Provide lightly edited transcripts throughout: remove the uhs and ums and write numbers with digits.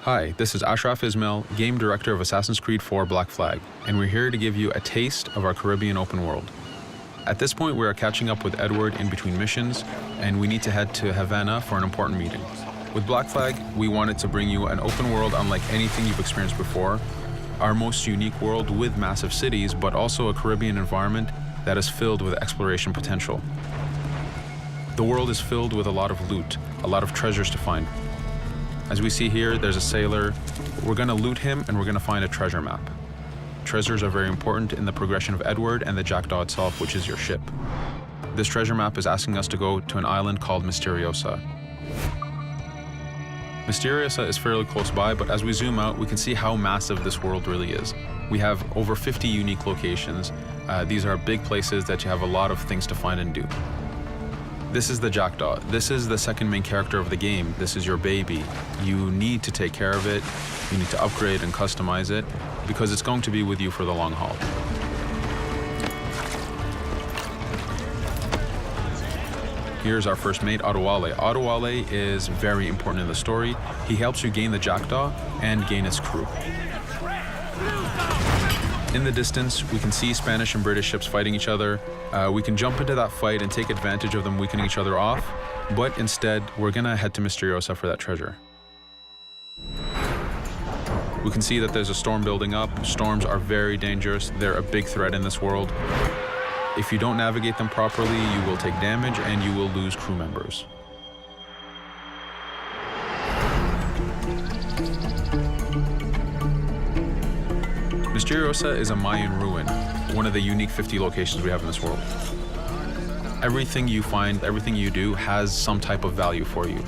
Hi, this is Ashraf Ismail, Game Director of Assassin's Creed 4 Black Flag, and we're here to give you a taste of our Caribbean open world. At this point, we are catching up with Edward in between missions, and we need to head to Havana for an important meeting. With Black Flag, we wanted to bring you an open world unlike anything you've experienced before, our most unique world with massive cities, but also a Caribbean environment that is filled with exploration potential. The world is filled with a lot of loot, a lot of treasures to find. As we see here, there's a sailor. We're gonna loot him and we're gonna find a treasure map. Treasures are very important in the progression of Edward and the Jackdaw itself, which is your ship. This treasure map is asking us to go to an island called Misteriosa. Misteriosa is fairly close by, but as we zoom out, we can see how massive this world really is. We have over 50 unique locations. These are big places that you have a lot of things to find and do. This is the Jackdaw. This is the second main character of the game. This is your baby. You need to take care of it. You need to upgrade and customize it because it's going to be with you for the long haul. Here's our first mate, Adewale. Adewale is very important in the story. He helps you gain the Jackdaw and gain its crew. In the distance, we can see Spanish and British ships fighting each other. We can jump into that fight and take advantage of them weakening each other off, but instead, we're gonna head to Misteriosa for that treasure. We can see that there's a storm building up. Storms are very dangerous. They're a big threat in this world. If you don't navigate them properly, you will take damage and you will lose crew members. Misteriosa is a Mayan ruin, one of the unique 50 locations we have in this world. Everything you find, everything you do has some type of value for you.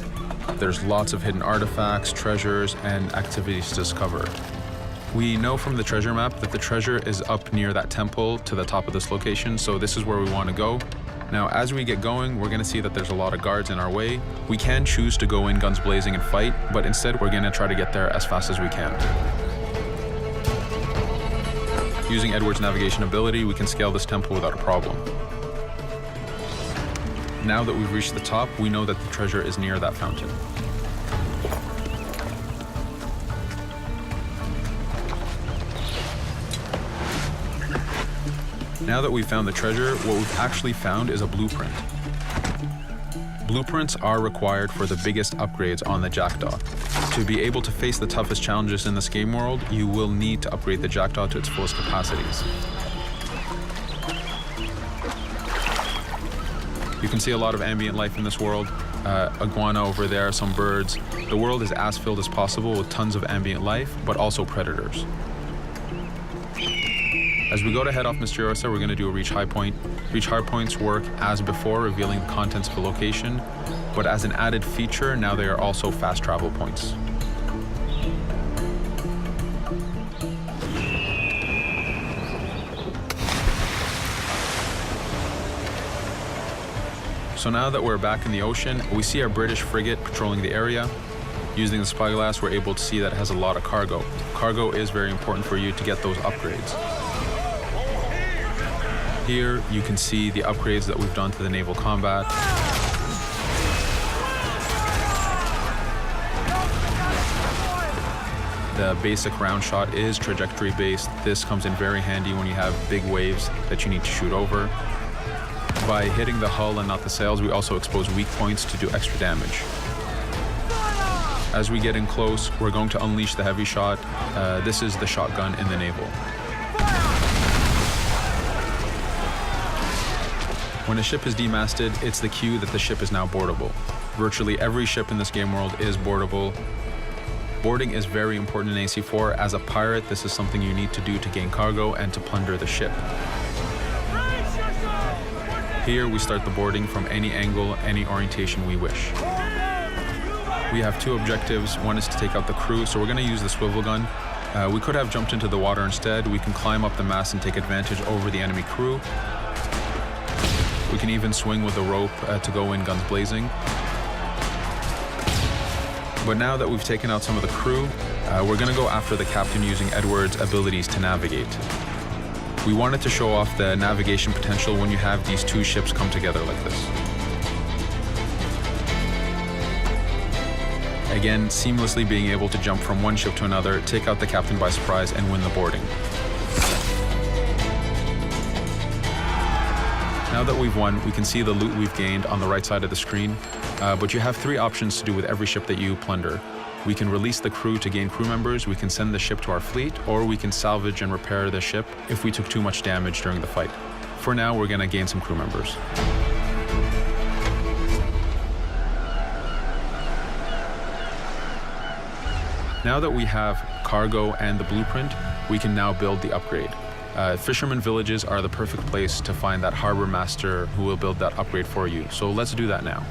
There's lots of hidden artifacts, treasures, and activities to discover. We know from the treasure map that the treasure is up near that temple to the top of this location, so this is where we want to go. Now, as we get going, we're going to see that there's a lot of guards in our way. We can choose to go in guns blazing and fight, but instead we're going to try to get there as fast as we can. Using Edward's navigation ability, we can scale this temple without a problem. Now that we've reached the top, we know that the treasure is near that fountain. Now that we've found the treasure, what we've actually found is a blueprint. Blueprints are required for the biggest upgrades on the Jackdaw. To be able to face the toughest challenges in this game world, you will need to upgrade the Jackdaw to its fullest capacities. You can see a lot of ambient life in this world. Iguana over there, some birds. The world is as filled as possible with tons of ambient life, but also predators. As we go to head off Misteriosa, we're going to do a reach high point. Reach high points work as before, revealing the contents of a location, but as an added feature, now they are also fast travel points. So now that we're back in the ocean, we see a British frigate patrolling the area. Using the spyglass, we're able to see that it has a lot of cargo. Cargo is very important for you to get those upgrades. Here, you can see the upgrades that we've done to the naval combat. The basic round shot is trajectory based. This comes in very handy when you have big waves that you need to shoot over. By hitting the hull and not the sails, we also expose weak points to do extra damage. As we get in close, we're going to unleash the heavy shot. This is the shotgun in the naval. When a ship is demasted, it's the cue that the ship is now boardable. Virtually every ship in this game world is boardable. Boarding is very important in AC4. As a pirate, this is something you need to do to gain cargo and to plunder the ship. Here, we start the boarding from any angle, any orientation we wish. We have two objectives. One is to take out the crew, so we're going to use the swivel gun. We could have jumped into the water instead. We can climb up the mast and take advantage over the enemy crew. We can even swing with a rope to go in guns blazing. But now that we've taken out some of the crew, we're going to go after the captain using Edward's abilities to navigate. We wanted to show off the navigation potential when you have these two ships come together like this. Again, seamlessly being able to jump from one ship to another, take out the captain by surprise, and win the boarding. Now that we've won, we can see the loot we've gained on the right side of the screen, but you have 3 options to do with every ship that you plunder. We can release the crew to gain crew members, we can send the ship to our fleet, or we can salvage and repair the ship if we took too much damage during the fight. For now, we're going to gain some crew members. Now that we have cargo and the blueprint, we can now build the upgrade. Fisherman villages are the perfect place to find that harbor master who will build that upgrade for you. So let's do that now.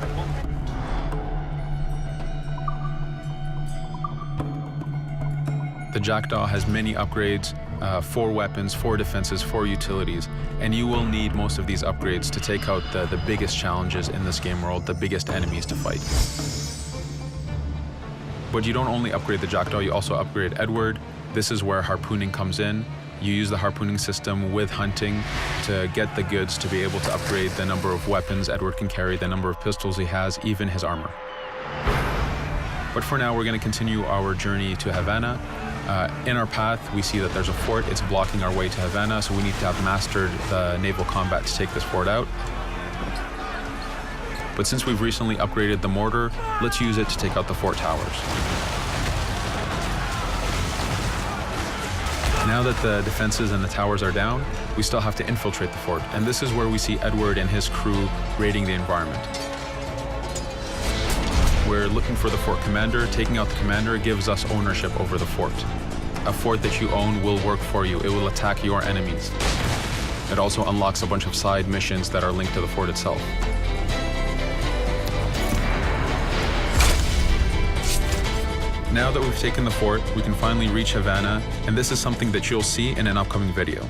The Jackdaw has many upgrades, 4 weapons, 4 defenses, 4 utilities, and you will need most of these upgrades to take out the biggest challenges in this game world, the biggest enemies to fight. But you don't only upgrade the Jackdaw, you also upgrade Edward. This is where harpooning comes in. You use the harpooning system with hunting to get the goods to be able to upgrade the number of weapons Edward can carry, the number of pistols he has, even his armor. But for now, we're going to continue our journey to Havana. In our path, we see that there's a fort. It's blocking our way to Havana, so we need to have mastered the naval combat to take this fort out. But since we've recently upgraded the mortar, let's use it to take out the fort towers. Now that the defenses and the towers are down, we still have to infiltrate the fort. And this is where we see Edward and his crew raiding the environment. We're looking for the fort commander. Taking out the commander gives us ownership over the fort. A fort that you own will work for you. It will attack your enemies. It also unlocks a bunch of side missions that are linked to the fort itself. Now that we've taken the fort, we can finally reach Havana, and this is something that you'll see in an upcoming video.